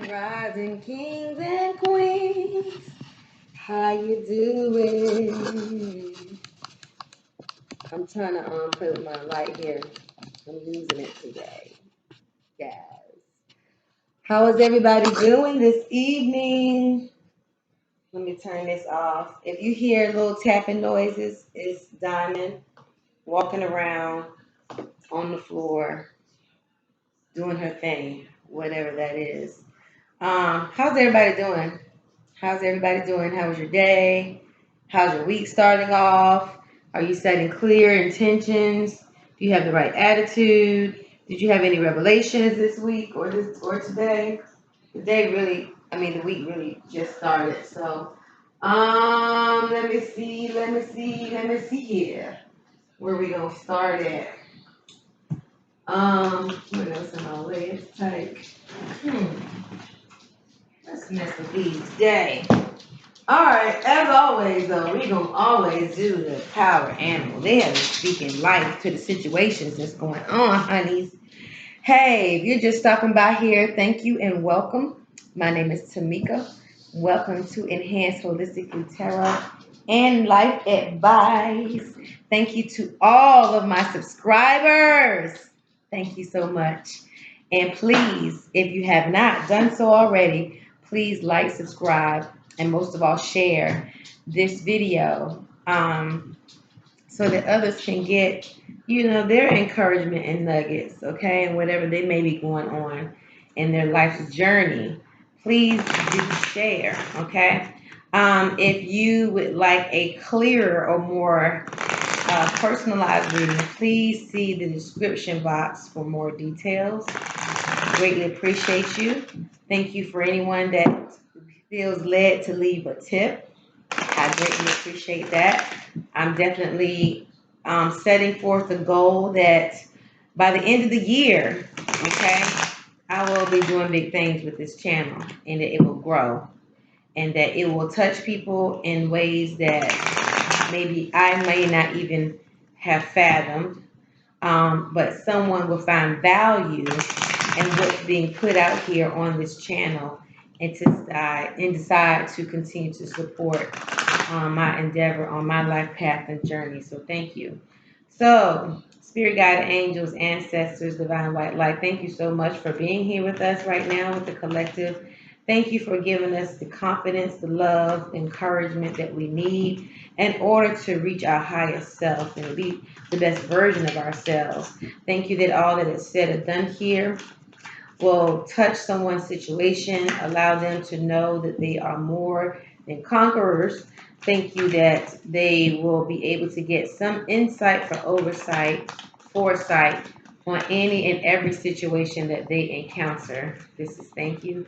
Rising kings and queens, how you doing? I'm trying to put my light here. I'm using it today. Yes. How is everybody doing this evening? Let me turn this off. If you hear little tapping noises, it's Diamond walking around on the floor doing her thing, whatever that is. How's everybody doing? How's everybody doing? How was your day? How's your week starting off? Are you setting clear intentions? Do you have the right attitude? Did you have any revelations this week or today? The day really, the week really just started. So, let me see here. Where we gonna start at? What else am I legs tight? Let's mess with these today. All right, as always, though, we're going to always do the power animal. They have been speaking life to the situations that's going on, honeys. Hey, if you're just stopping by here, thank you and welcome. My name is Tameka. Welcome to Enhanced Holistically Tarot and Life Advice. Thank you to all of my subscribers. Thank you so much. And please, if you have not done so already, please like, subscribe, and most of all, share this video so that others can get, their encouragement and nuggets, okay, and whatever they may be going on in their life's journey. Please do share, okay? If you would like a clearer or more personalized reading, please see the description box for more details. Greatly appreciate you. Thank you for anyone that feels led to leave a tip. I greatly appreciate that. I'm definitely setting forth a goal that by the end of the year, okay, I will be doing big things with this channel and that it will grow and that it will touch people in ways that maybe I may not even have fathomed, but someone will find value in what's being put out here on this channel and decide to continue to support my endeavor on my life path and journey. So thank you. So, spirit guide angels, ancestors, divine white light, thank you so much for being here with us right now with the collective. Thank you for giving us the confidence, the love, encouragement that we need in order to reach our highest self and be the best version of ourselves. Thank you that all that is said or done here will touch someone's situation, allow them to know that they are more than conquerors. Thank you that they will be able to get some insight for foresight on any and every situation that they encounter. This is thank you,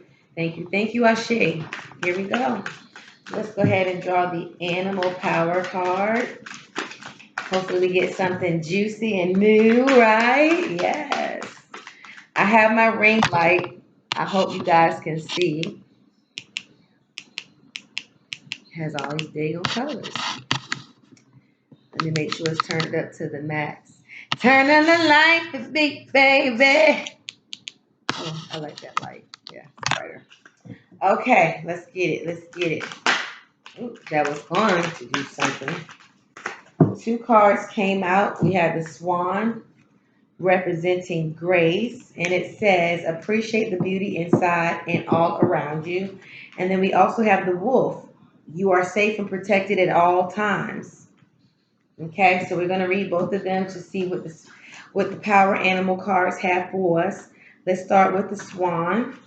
Ashe. Here we go. Let's go ahead and draw the animal power card. Hopefully we get something juicy and new, right? Yes. I have my ring light. I hope you guys can see. It has all these daggone colors. Let me make sure it's turned up to the max. Turn on the light for me, baby. Oh, I like that light. Yeah, it's brighter. Okay, let's get it. Ooh, that was going to do something. 2 cards came out. We have the swan representing grace, and it says appreciate the beauty inside and all around you. And then we also have the wolf. You are safe and protected at all times. Okay, so we're going to read both of them to see what the power animal cards have for us. Let's start with the swan.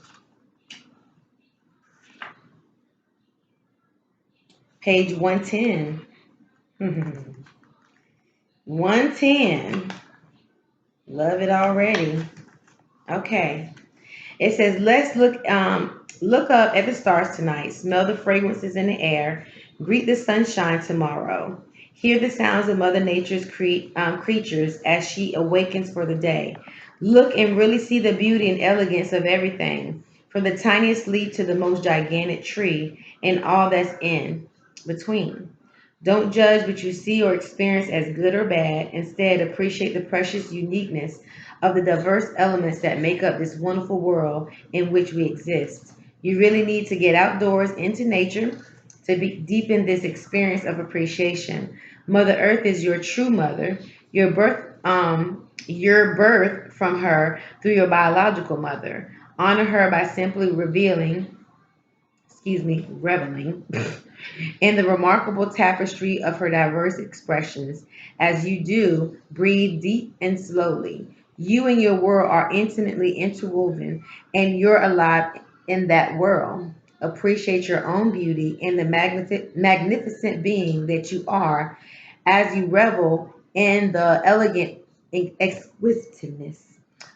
Page 110. 110. Love it already. Okay. It says, let's look up at the stars tonight, smell the fragrances in the air, greet the sunshine tomorrow, hear the sounds of Mother Nature's creatures as she awakens for the day. Look and really see the beauty and elegance of everything, from the tiniest leaf to the most gigantic tree and all that's in between. Don't judge what you see or experience as good or bad. Instead, appreciate the precious uniqueness of the diverse elements that make up this wonderful world in which we exist. You really need to get outdoors into nature to deepen this experience of appreciation. Mother Earth is your true mother. Your birth from her through your biological mother. Honor her by simply reveling in the remarkable tapestry of her diverse expressions. As you do, breathe deep and slowly. You and your world are intimately interwoven, and you're alive in that world. Appreciate your own beauty and the magnificent being that you are as you revel in the elegant exquisiteness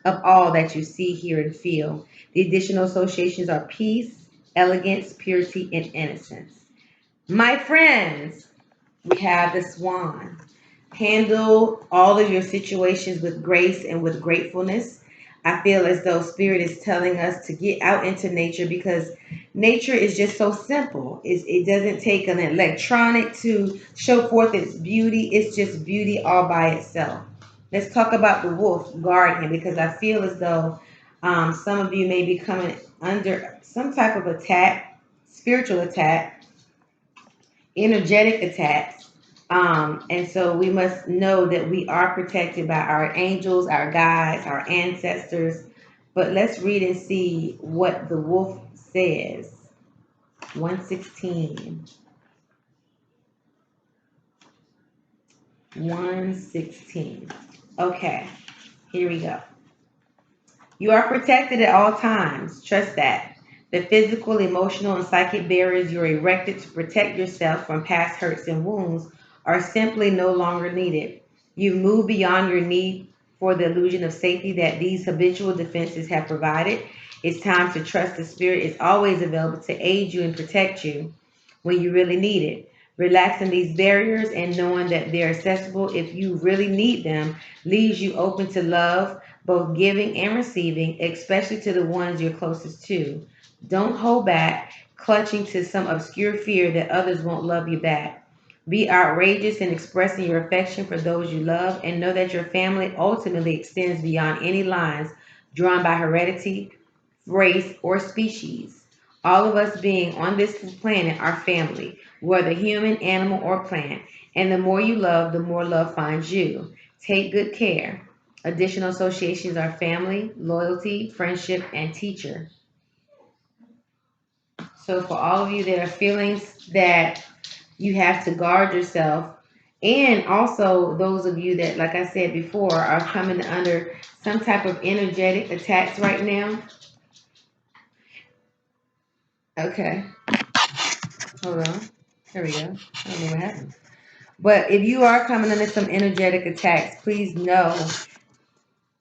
of all that you see, hear, and feel. The additional associations are peace, elegance, purity, and innocence. My friends, we have the swan. Handle all of your situations with grace and with gratefulness. I feel as though Spirit is telling us to get out into nature because nature is just so simple. It doesn't take an electronic to show forth its beauty, it's just beauty all by itself. Let's talk about the wolf guardian because I feel as though some of you may be coming under some type of attack, spiritual attack, energetic attacks. And so we must know that we are protected by our angels, our guides, our ancestors. But let's read and see what the wolf says. 116. 116. Okay, here we go. You are protected at all times. Trust that. The physical, emotional, and psychic barriers you erected to protect yourself from past hurts and wounds are simply no longer needed. You move beyond your need for the illusion of safety that these habitual defenses have provided. It's time to trust the Spirit is always available to aid you and protect you when you really need it. Relaxing these barriers and knowing that they're accessible if you really need them leaves you open to love, both giving and receiving, especially to the ones you're closest to. Don't hold back, clutching to some obscure fear that others won't love you back. Be outrageous in expressing your affection for those you love and know that your family ultimately extends beyond any lines drawn by heredity, race, or species. All of us being on this planet are family, whether human, animal, or plant. And the more you love, the more love finds you. Take good care. Additional associations are family, loyalty, friendship, and teacher. So, for all of you that are feeling that you have to guard yourself, and also those of you that, like I said before, are coming under some type of energetic attacks right now. Okay, hold on. Here we go. I don't know what happened. But if you are coming under some energetic attacks, please know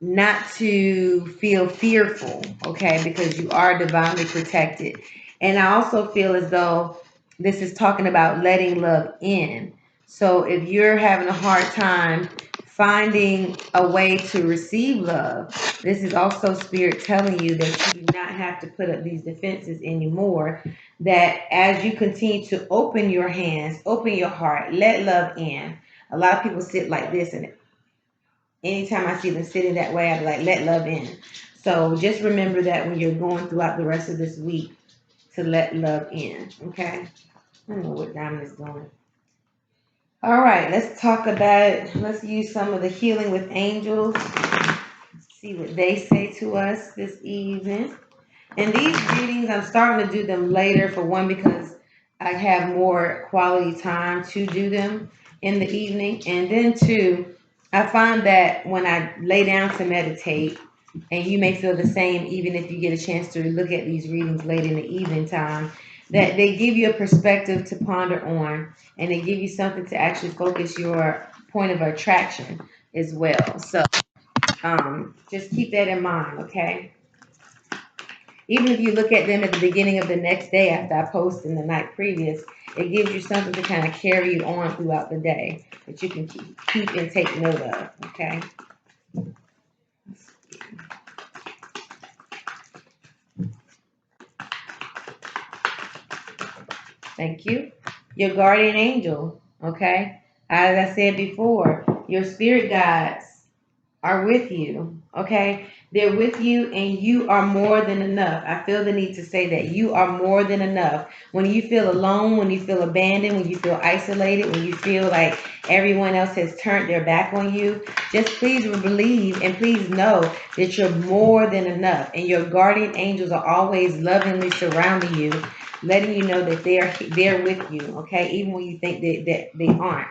not to feel fearful, okay, because you are divinely protected. And I also feel as though this is talking about letting love in. So if you're having a hard time finding a way to receive love, this is also Spirit telling you that you do not have to put up these defenses anymore. That as you continue to open your hands, open your heart, let love in. A lot of people sit like this and anytime I see them sitting that way, I be like, let love in. So just remember that when you're going throughout the rest of this week to let love in. Okay? I don't know what Diamond is doing. All right, let's use some of the healing with angels. See what they say to us this evening. And these readings, I'm starting to do them later for one, because I have more quality time to do them in the evening. And then two, I find that when I lay down to meditate, and you may feel the same even if you get a chance to look at these readings late in the evening time, that they give you a perspective to ponder on, and they give you something to actually focus your point of attraction as well. So just keep that in mind, okay? Even if you look at them at the beginning of the next day after I post in the night previous, it gives you something to kind of carry you on throughout the day that you can keep and take note of, okay? Thank you. Your guardian angel, okay? As I said before, your spirit guides are with you, okay? They're with you, and you are more than enough. I feel the need to say that you are more than enough. When you feel alone, when you feel abandoned, when you feel isolated, when you feel like everyone else has turned their back on you, just please believe and please know that you're more than enough. And your guardian angels are always lovingly surrounding you, letting you know that they're with you, okay? Even when you think that they aren't.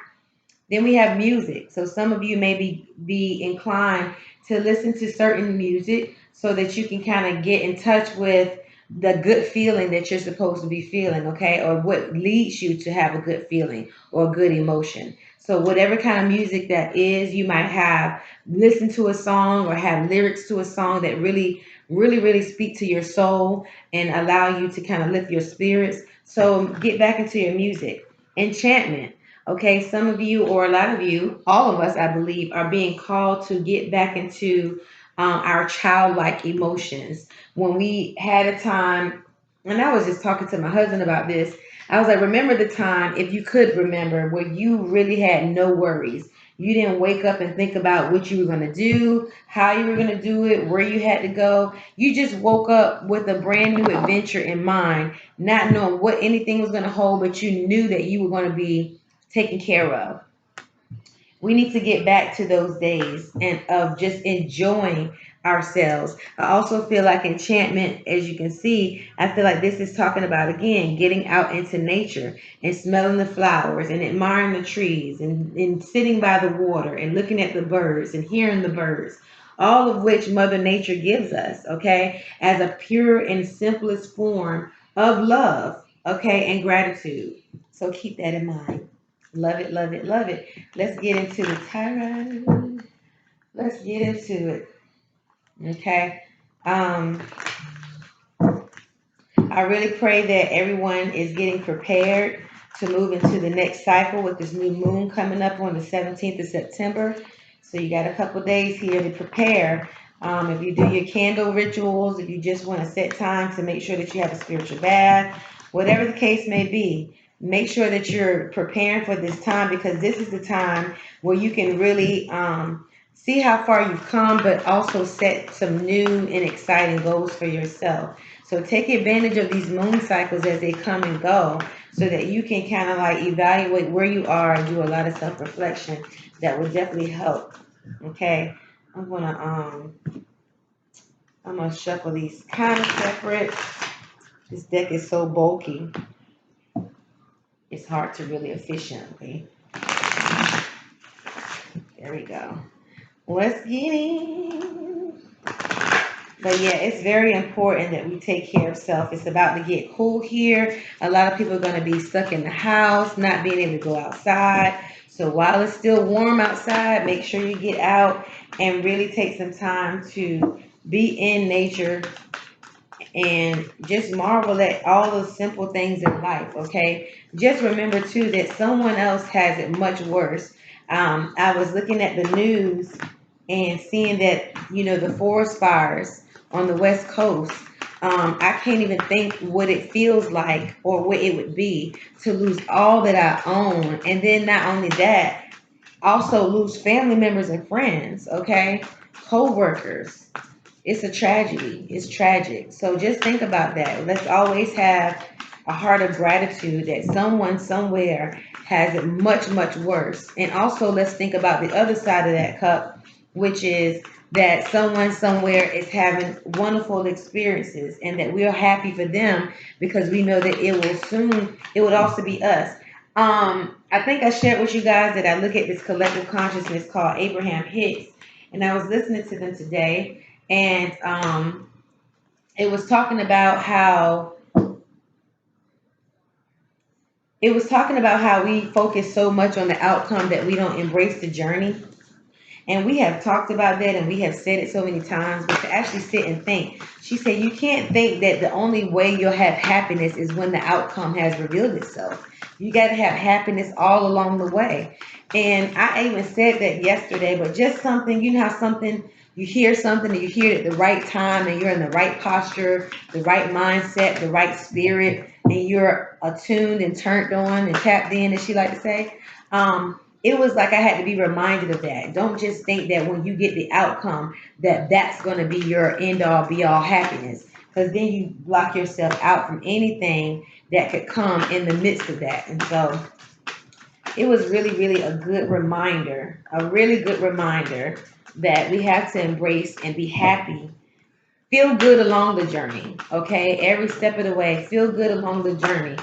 Then we have music. So some of you may be inclined to listen to certain music so that you can kind of get in touch with the good feeling that you're supposed to be feeling, okay? Or what leads you to have a good feeling or a good emotion. So whatever kind of music that is, you might have listen to a song or have lyrics to a song that really speak to your soul and allow you to kind of lift your spirits. So get back into your music. Enchantment. Okay, some of you, or a lot of you, all of us, I believe, are being called to get back into our childlike emotions. When we had a time, and I was just talking to my husband about this, I was like, remember the time, if you could remember, where you really had no worries. You didn't wake up and think about what you were going to do, how you were going to do it, where you had to go. You just woke up with a brand new adventure in mind, not knowing what anything was going to hold, but you knew that you were going to be taken care of. We need to get back to those days and of just enjoying ourselves. I also feel like enchantment, as you can see, I feel like this is talking about again getting out into nature and smelling the flowers and admiring the trees and sitting by the water and looking at the birds and hearing the birds. All of which Mother Nature gives us, okay, as a pure and simplest form of love, okay, and gratitude. So keep that in mind. Love it, love it, love it. Let's get into the tarot. Let's get into it. Okay. Um, I really pray that everyone is getting prepared to move into the next cycle with this new moon coming up on the 17th of September. So you got a couple days here to prepare. If you do your candle rituals, if you just want to set time to make sure that you have a spiritual bath, whatever the case may be, make sure that you're preparing for this time because this is the time where you can really see how far you've come, but also set some new and exciting goals for yourself. So take advantage of these moon cycles as they come and go so that you can kind of like evaluate where you are and do a lot of self-reflection that will definitely help. Okay. I'm gonna I'm gonna shuffle these kind of separate. This deck is so bulky. It's hard to really efficiently. There we go. Let's get in. But yeah, it's very important that we take care of self. It's about to get cool here. A lot of people are going to be stuck in the house, not being able to go outside. So while it's still warm outside, make sure you get out and really take some time to be in nature and just marvel at all the simple things in life, okay? Just remember, too, that someone else has it much worse. I was looking at the news and seeing that, the forest fires on the West Coast. I can't even think what it feels like or what it would be to lose all that I own. And then not only that, also lose family members and friends, okay? Co-workers. It's a tragedy. It's tragic. So just think about that. Let's always have a heart of gratitude that someone somewhere has it much worse. And also let's think about the other side of that cup, which is that someone somewhere is having wonderful experiences and that we are happy for them because we know that it would also be us. I think I shared with you guys that I look at this collective consciousness called Abraham Hicks, and I was listening to them today, and it was talking about how we focus so much on the outcome that we don't embrace the journey. And we have talked about that and we have said it so many times, but to actually sit and think, she said, you can't think that the only way you'll have happiness is when the outcome has revealed itself. You got to have happiness all along the way. And I even said that yesterday, but just something, you know how something, you hear something and you hear it at the right time and you're in the right posture, the right mindset, the right spirit, and you're attuned and turned on and tapped in, as she like to say. it was like I had to be reminded of that. Don't just think that when you get the outcome that that's going to be your end all be all happiness, because then you block yourself out from anything that could come in the midst of that. And so it was really, really a good reminder, a really good reminder that we have to embrace and be happy. Feel good along the journey, okay? Every step of the way, feel good along the journey.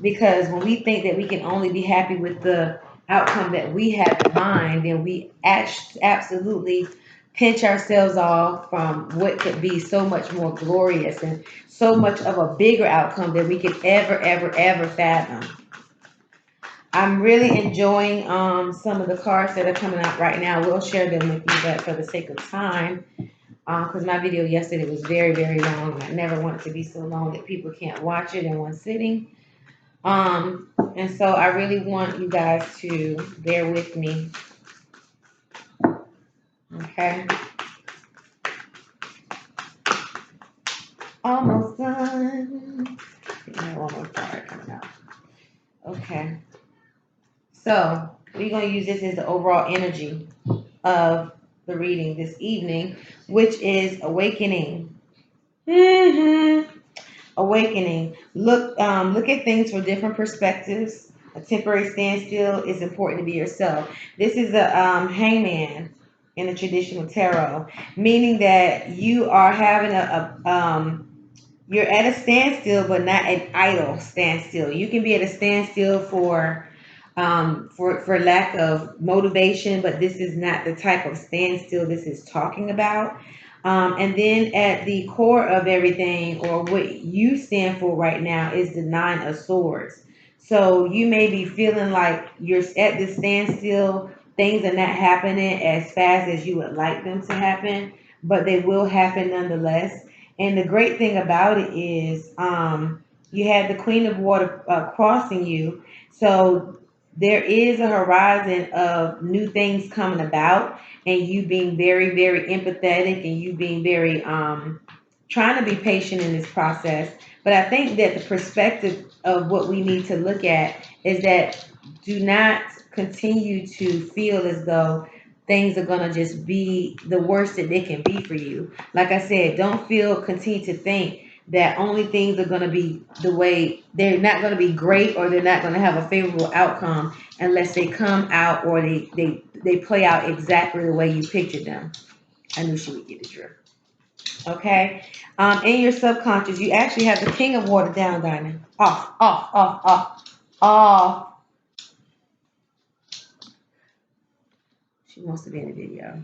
Because when we think that we can only be happy with the outcome that we have in mind, then we absolutely pinch ourselves off from what could be so much more glorious and so much of a bigger outcome that we could ever, ever, ever fathom. I'm really enjoying some of the cards that are coming out right now. We'll share them with you, but for the sake of time, because my video yesterday was very, very long. I never want it to be so long that people can't watch it in one sitting. And so I really want you guys to bear with me. Okay. Almost done. I have one more card coming out. Okay. So we're going to use this as the overall energy of the reading this evening, which is awakening. Awakening. Look at things from different perspectives. A temporary standstill is important to be yourself. This is a hangman in the traditional tarot, meaning that you are having you're at a standstill, but not an idle standstill. You can be at a standstill for lack of motivation, but this is not the type of standstill this is talking about. And then at the core of everything, or what you stand for right now, is the Nine of Swords. So you may be feeling like you're at this standstill. Things are not happening as fast as you would like them to happen, but they will happen nonetheless. And the great thing about it is, you had the Queen of Water crossing you. So there is a horizon of new things coming about, and you being very, very empathetic, and you being very trying to be patient in this process. But I think that the perspective of what we need to look at is that do not continue to feel as though things are going to just be the worst that they can be for you. Like I said, don't continue to think that only things are going to be the way, they're not going to be great, or they're not going to have a favorable outcome unless they come out, or they play out exactly the way you pictured them. I knew she would get the drift. Okay. In your subconscious, you actually have the King of Water down, Diamond. Off, off, off, off, off. She wants to be in the video.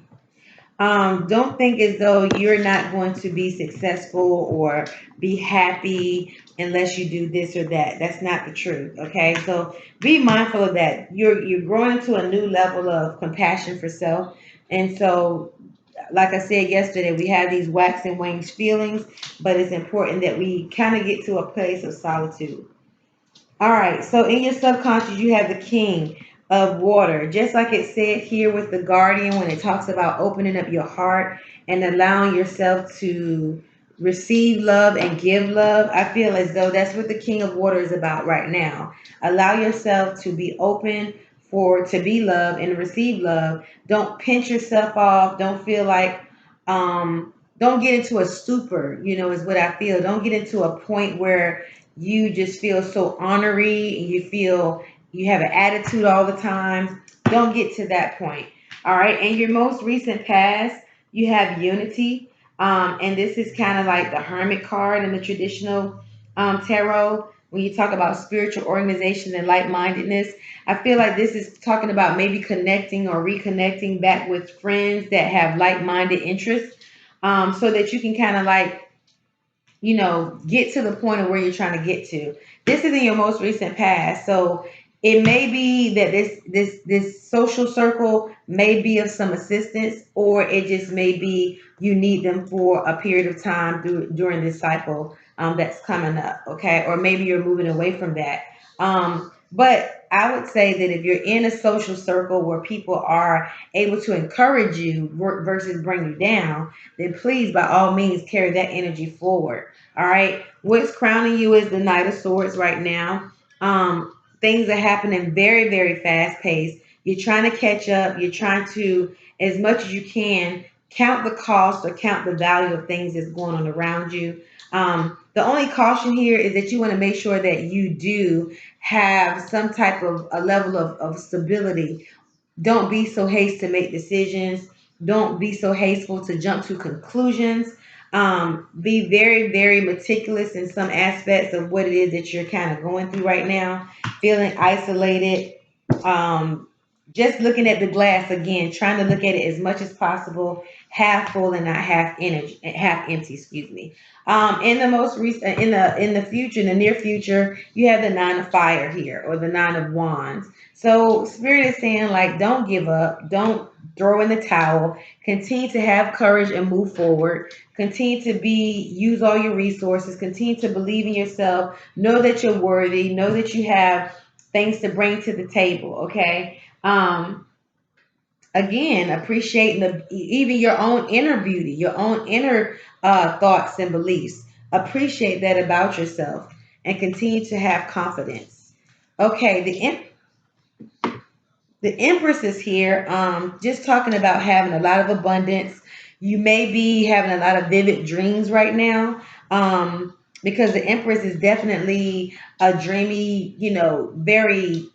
Don't think as though you're not going to be successful or be happy unless you do this or that. That's not the truth. Okay, so be mindful of that. You're growing to a new level of compassion for self, and so, like I said yesterday, we have these wax and wings feelings, but it's important that we kind of get to a place of solitude. All right, so in your subconscious, you have the King of Water. Just like it said here with the Guardian, when it talks about opening up your heart and allowing yourself to receive love and give love, I feel as though that's what the King of Water is about right now. Allow yourself to be open to be loved and receive love. Don't pinch yourself off. Don't feel like, don't get into a stupor, is what I feel. Don't get into a point where you just feel so ornery and you feel you have an attitude all the time. Don't get to that point. All right. And your most recent past, you have unity. And this is kind of like the hermit card in the traditional tarot. When you talk about spiritual organization and like-mindedness, I feel like this is talking about maybe connecting or reconnecting back with friends that have like-minded interests, so that you can kind of like, get to the point of where you're trying to get to. This is in your most recent past. So it may be that this social circle may be of some assistance, or it just may be you need them for a period of time during this cycle that's coming up, okay? Or maybe you're moving away from that. But I would say that if you're in a social circle where people are able to encourage you versus bring you down, then please, by all means, carry that energy forward. All right. What's crowning you is the Knight of Swords right now. Things are happening very, very fast paced. You're trying to catch up. You're trying to, as much as you can, count the cost or count the value of things that's going on around you. The only caution here is that you want to make sure that you do have some type of a level of stability. Don't be so hasty to make decisions. Don't be so hasteful to jump to conclusions. Be very, very meticulous in some aspects of what it is that you're kind of going through right now, feeling isolated. Um, just looking at the glass again, trying to look at it as much as possible, half full and not half energy, half empty. Excuse me. In the most recent, in the future, in the near future, you have the nine of fire here, or the nine of wands. So spirit is saying like, don't give up, don't throw in the towel, continue to have courage and move forward, continue to use all your resources, continue to believe in yourself, know that you're worthy, know that you have things to bring to the table. Okay. Again, appreciating even your own inner beauty, your own inner thoughts and beliefs. Appreciate that about yourself and continue to have confidence. Okay, the Empress is here, just talking about having a lot of abundance. You may be having a lot of vivid dreams right now, because the Empress is definitely a dreamy, very,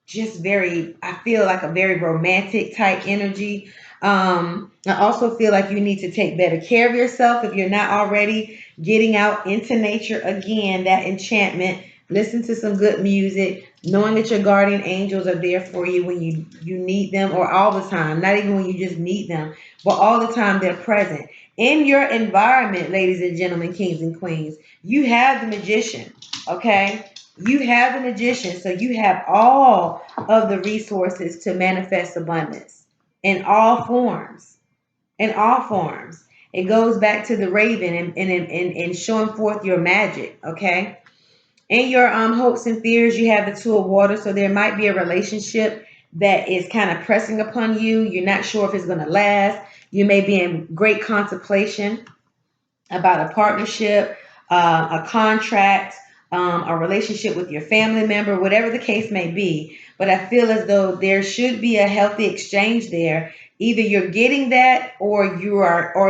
just very, I feel like a very romantic type energy. I also feel like you need to take better care of yourself if you're not already. Getting out into nature again, that enchantment. Listen to some good music, knowing that your guardian angels are there for you when you need them, or all the time. Not even when you just need them, but all the time they're present in your environment, ladies and gentlemen, kings and queens. You have the magician, okay? You have the magician, so you have all of the resources to manifest abundance in all forms. In all forms. It goes back to the raven and showing forth your magic, okay? In your hopes and fears, you have the two of water, so there might be a relationship that is kind of pressing upon you. You're not sure if it's going to last. You may be in great contemplation about a partnership, a contract, a relationship with your family member, whatever the case may be. But I feel as though there should be a healthy exchange there. Either you're getting that, or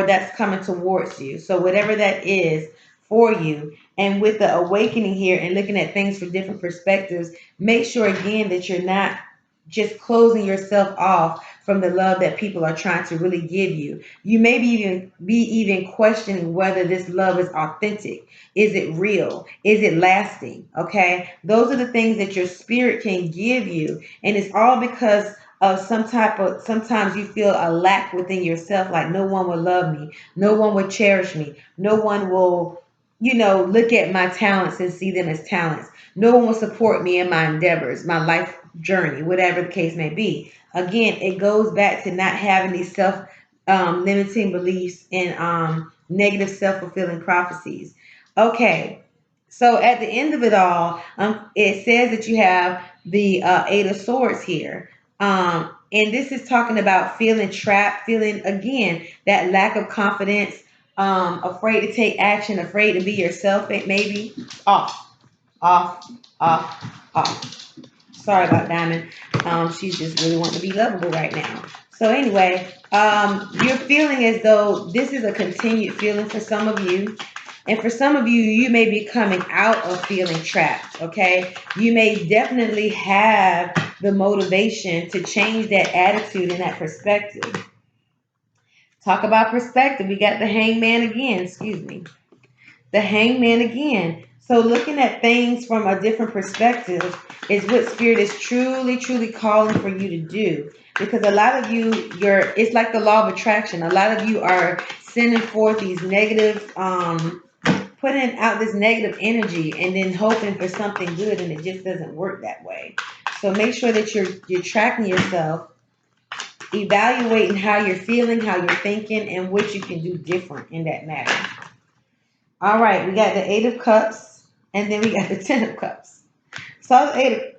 that's coming towards you. So whatever that is for you. And with the awakening here and looking at things from different perspectives, make sure again that you're not just closing yourself off from the love that people are trying to really give you. You may be even questioning whether this love is authentic. Is it real? Is it lasting? Okay. Those are the things that your spirit can give you. And it's all because of sometimes you feel a lack within yourself, like no one will love me, no one will cherish me, no one will, look at my talents and see them as talents. No one will support me in my endeavors, my life journey, whatever the case may be. Again, it goes back to not having these self limiting beliefs and negative self fulfilling prophecies. Okay, so at the end of it all, it says that you have the Eight of Swords here. And this is talking about feeling trapped, feeling again that lack of confidence, afraid to take action, afraid to be yourself, maybe. Off, off, off. Sorry about Diamond. She's just really wanting to be lovable right now. So anyway, you're feeling as though this is a continued feeling for some of you. And for some of you, you may be coming out of feeling trapped, okay? You may definitely have the motivation to change that attitude and that perspective. Talk about perspective. We got the hangman again, excuse me. The hangman again. So looking at things from a different perspective is what spirit is truly, truly calling for you to do. Because a lot of you, it's like the law of attraction. A lot of you are sending forth these negative, putting out this negative energy and then hoping for something good, and it just doesn't work that way. So make sure that you're tracking yourself, evaluating how you're feeling, how you're thinking, and what you can do different in that matter. All right, we got the Eight of Cups, and then we got the Ten of Cups. So the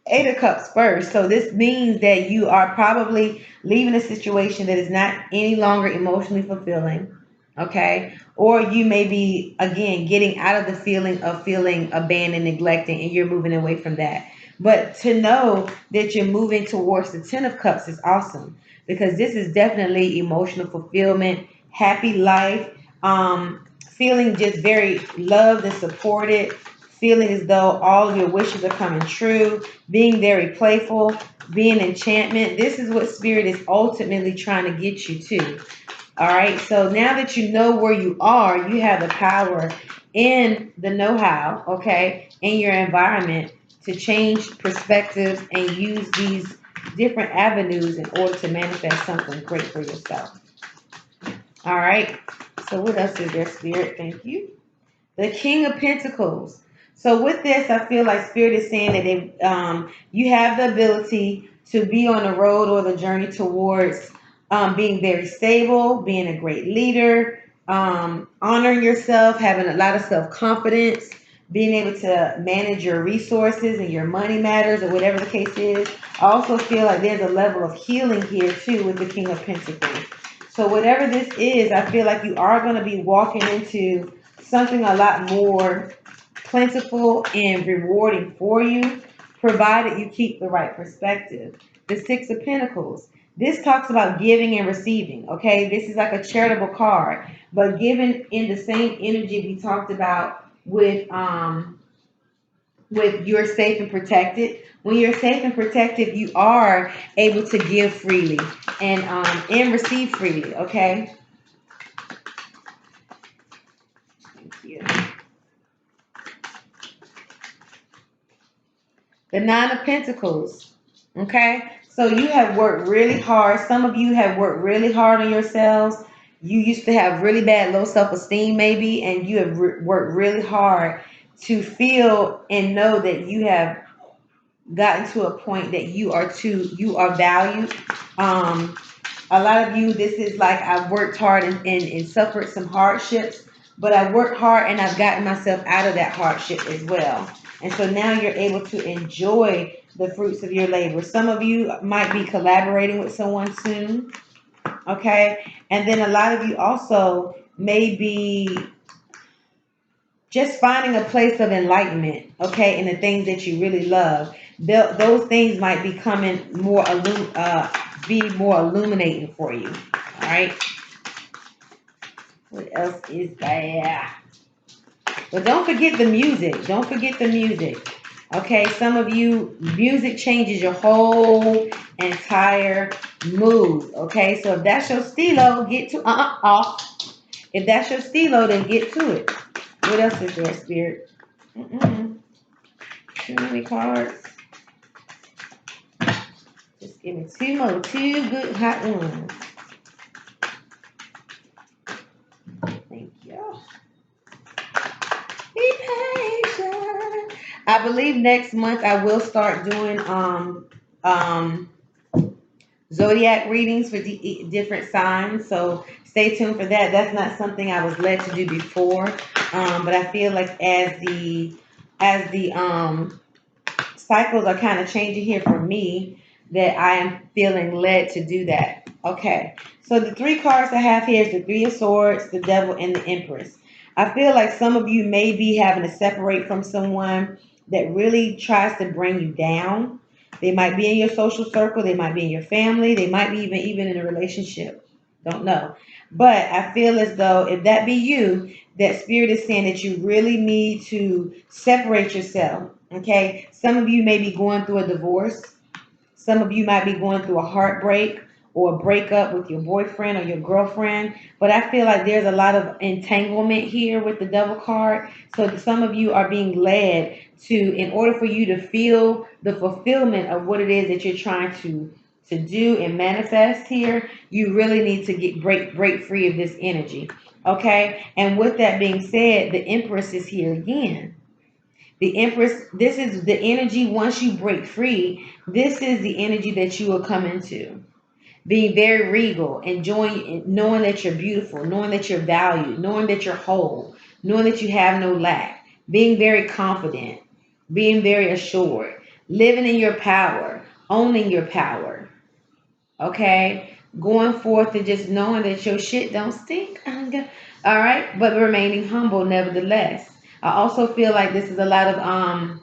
Eight of Cups first. So this means that you are probably leaving a situation that is not any longer emotionally fulfilling, okay? Or you may be, again, getting out of the feeling of feeling abandoned, neglected, and you're moving away from that. But to know that you're moving towards the Ten of Cups is awesome, because this is definitely emotional fulfillment, happy life, feeling just very loved and supported, feeling as though all your wishes are coming true, being very playful, being enchantment. This is what Spirit is ultimately trying to get you to. All right. So now that you know where you are, you have the power in the know how, okay, in your environment to change perspectives and use these different avenues in order to manifest something great for yourself. All right. So, what else is there, Spirit? Thank you. The King of Pentacles. So with this, I feel like Spirit is saying that you have the ability to be on the road or the journey towards being very stable, being a great leader, honoring yourself, having a lot of self confidence, being able to manage your resources and your money matters or whatever the case is. I also feel like there's a level of healing here too with the King of Pentacles. So whatever this is, I feel like you are going to be walking into something a lot more plentiful and rewarding for you, provided you keep the right perspective. The Six of Pentacles. This talks about giving and receiving. Okay, this is like a charitable card, but given in the same energy we talked about with you're safe and protected. When you're safe and protected, you are able to give freely and receive freely. Okay. Thank you. The Nine of Pentacles. Okay. So you have worked really hard. Some of you have worked really hard on yourselves. You used to have really bad low self-esteem maybe, and you have worked really hard to feel and know that you have gotten to a point that you are valued. Um, a lot of you, this is like I've worked hard and suffered some hardships, but I worked hard and I've gotten myself out of that hardship as well. And so now you're able to enjoy the fruits of your labor. Some of you might be collaborating with someone soon, okay? And then a lot of you also may be just finding a place of enlightenment, okay, in the things that you really love. Those things might be coming more, be more illuminating for you, all right? What else is there? But don't forget the music. Don't forget the music. Okay, some of you, music changes your whole entire mood. Okay, so if that's your stilo, get to off. If that's your stilo, then get to it. What else is there, Spirit? Too many cards. Just give me two more, two good hot ones. Thank you. Be patient. I believe next month I will start doing um zodiac readings for different signs. So stay tuned for that. That's not something I was led to do before, but I feel like as the cycles are kind of changing here for me, that I am feeling led to do that. Okay, so the three cards I have here is the Three of Swords, the Devil, and the Empress. I feel like some of you may be having to separate from someone that really tries to bring you down. They might be in your social circle, they might be in your family, they might be even in a relationship. Don't know. But I feel as though if that be you, that Spirit is saying that you really need to separate yourself. Okay. Some of you may be going through a divorce. Some of you might be going through a heartbreak or a breakup with your boyfriend or your girlfriend. But I feel like there's a lot of entanglement here with the Devil card. So some of you are being led to, in order for you to feel the fulfillment of what it is that you're trying to do and manifest here, you really need to break free of this energy. Okay? And with that being said, the Empress is here again. The Empress, this is the energy once you break free, this is the energy that you will come into. Being very regal, enjoying, knowing that you're beautiful, knowing that you're valued, knowing that you're whole, knowing that you have no lack, being very confident, being very assured, living in your power, owning your power, okay? Going forth and just knowing that your shit don't stink. All right, but remaining humble nevertheless. I also feel like this is a lot of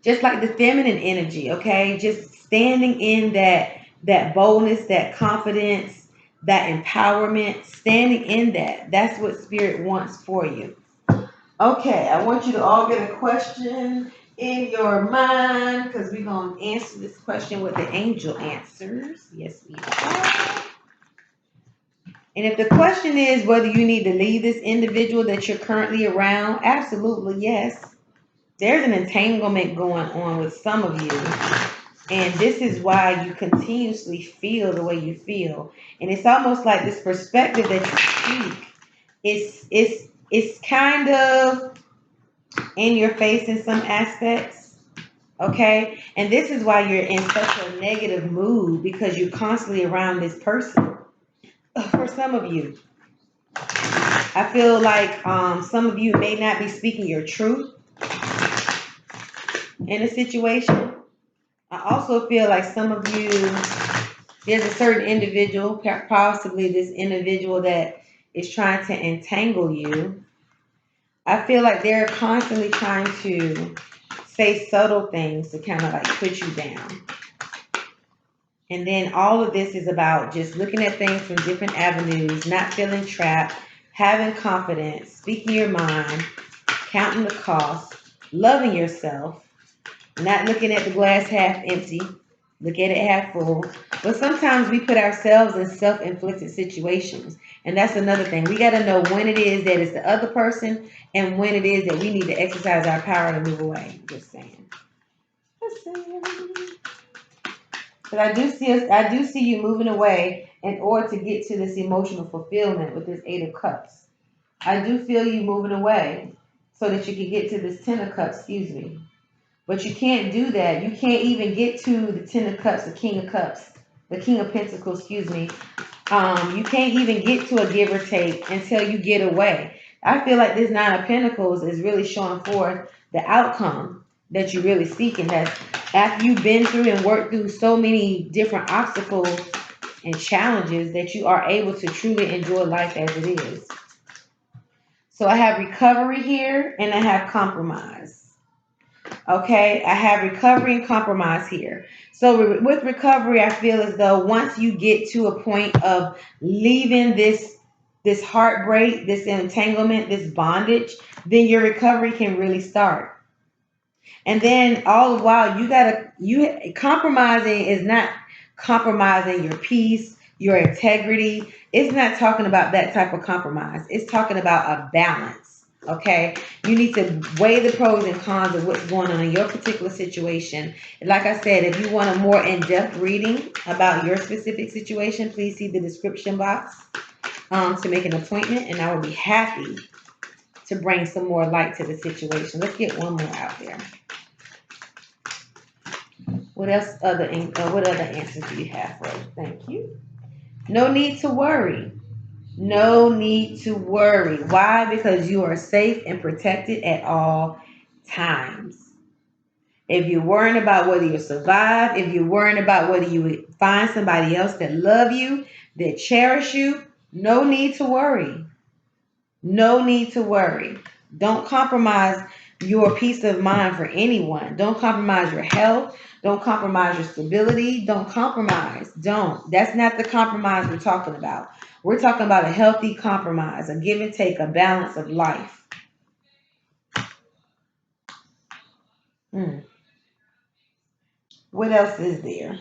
Just like the feminine energy, okay? Just standing in that boldness, that confidence, that empowerment, standing in that. That's what spirit wants for you. Okay, I want you to all get a question in your mind because we're going to answer this question with the angel answers. Yes, we are. And if the question is whether you need to leave this individual that you're currently around, absolutely yes. There's an entanglement going on with some of you. And this is why you continuously feel the way you feel. And it's almost like this perspective that you speak it's kind of in your face in some aspects. Okay? And this is why you're in such a negative mood because you're constantly around this person. For some of you, I feel like some of you may not be speaking your truth in a situation. I also feel like some of you, there's a certain individual, possibly this individual that is trying to entangle you. I feel like they're constantly trying to say subtle things to kind of like put you down. And then all of this is about just looking at things from different avenues, not feeling trapped, having confidence, speaking your mind, counting the cost, loving yourself, not looking at the glass half empty, look at it half full. But sometimes we put ourselves in self-inflicted situations. And that's another thing. We got to know when it is that it's the other person and when it is that we need to exercise our power to move away. Just saying. Just saying. But I do see you moving away in order to get to this emotional fulfillment with this Eight of Cups. I do feel you moving away so that you can get to this Ten of Cups, excuse me. But you can't do that. You can't even get to the Ten of Cups, the King of Cups, the King of Pentacles, excuse me. You can't even get to a give or take until you get away. I feel like this Nine of Pentacles is really showing forth the outcome that you're really seeking. That after you've been through and worked through so many different obstacles and challenges that you are able to truly enjoy life as it is. So I have recovery here and I have compromise. Okay, I have recovery and compromise here. So with recovery, I feel as though once you get to a point of leaving this heartbreak, this entanglement, this bondage, then your recovery can really start. And then all the while you compromising is not compromising your peace, your integrity. It's not talking about that type of compromise. It's talking about a balance. Okay, you need to weigh the pros and cons of what's going on in your particular situation. And like I said, if you want a more in-depth reading about your specific situation, please see the description box to make an appointment, and I will be happy to bring some more light to the situation. Let's get one more out there. What other answers do you have for us? Thank you. No need to worry. No need to worry. Why? Because you are safe and protected at all times. If you're worrying about whether you'll survive, if you're worrying about whether you would find somebody else that love you, that cherish you, no need to worry. No need to worry. Don't compromise your peace of mind for anyone. Don't compromise your health. Don't compromise your stability. Don't compromise. Don't. That's not the compromise we're talking about. We're talking about a healthy compromise, a give and take, a balance of life. What else is there?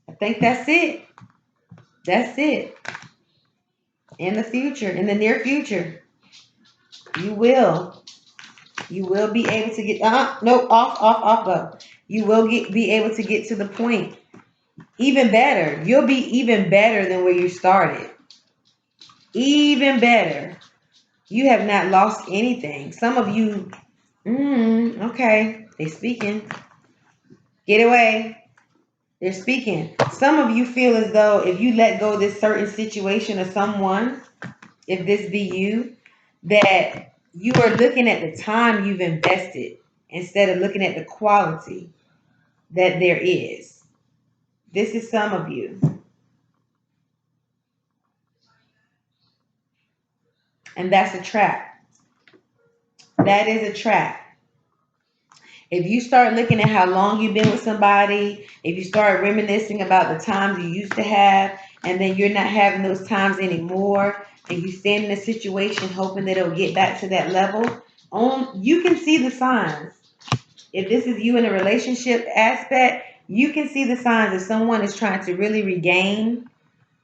I think that's it. That's it. In the future, in the near future, you will. You will be able to get no off go. You will be able to get to the point. Even better. You'll be even better than where you started. Even better. You have not lost anything. Some of you, okay, they're speaking. Get away. They're speaking. Some of you feel as though if you let go of this certain situation or someone, if this be you, that you are looking at the time you've invested instead of looking at the quality that there is. This is some of you. And that's a trap. That is a trap. If you start looking at how long you've been with somebody, if you start reminiscing about the times you used to have, and then you're not having those times anymore, and you stand in a situation hoping that it'll get back to that level, you can see the signs. If this is you in a relationship aspect, you can see the signs if someone is trying to really regain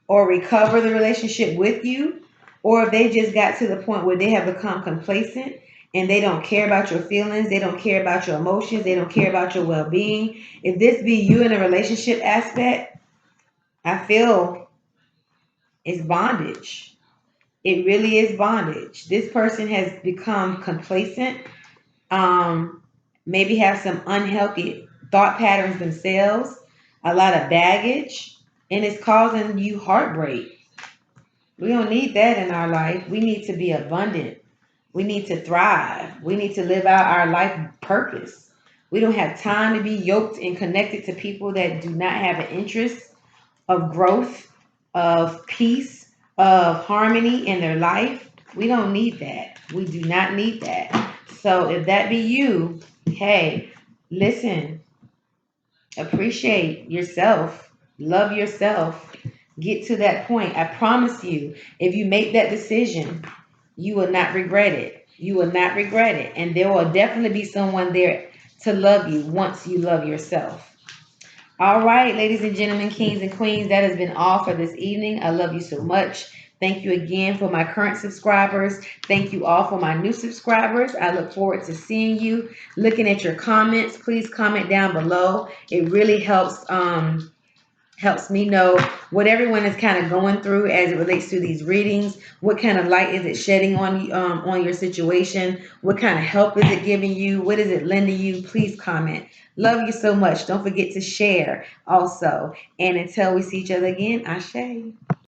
or recover the relationship with you, or if they just got to the point where they have become complacent and they don't care about your feelings, they don't care about your emotions, they don't care about your well being. If this be you in a relationship aspect, I feel it's bondage. It really is bondage. This person has become complacent, um, maybe have some unhealthy thought patterns themselves, a lot of baggage, and it's causing you heartbreak. We don't need that in our life. We need to be abundant. We need to thrive. We need to live out our life purpose. We don't have time to be yoked and connected to people that do not have an interest of growth, of peace, of harmony in their life. We don't need that. We do not need that. So if that be you, hey, listen, appreciate yourself, love yourself, get to that point. I promise you, if you make that decision, you will not regret it. You will not regret it. And there will definitely be someone there to love you once you love yourself. All right, ladies and gentlemen, kings and queens, that has been all for this evening. I love you so much. Thank you again for my current subscribers. Thank you all for my new subscribers. I look forward to seeing you, looking at your comments. Please comment down below. It really helps me know what everyone is kind of going through as it relates to these readings. What kind of light is it shedding on your situation? What kind of help is it giving you? What is it lending you? Please comment. Love you so much. Don't forget to share also. And until we see each other again, Ashe.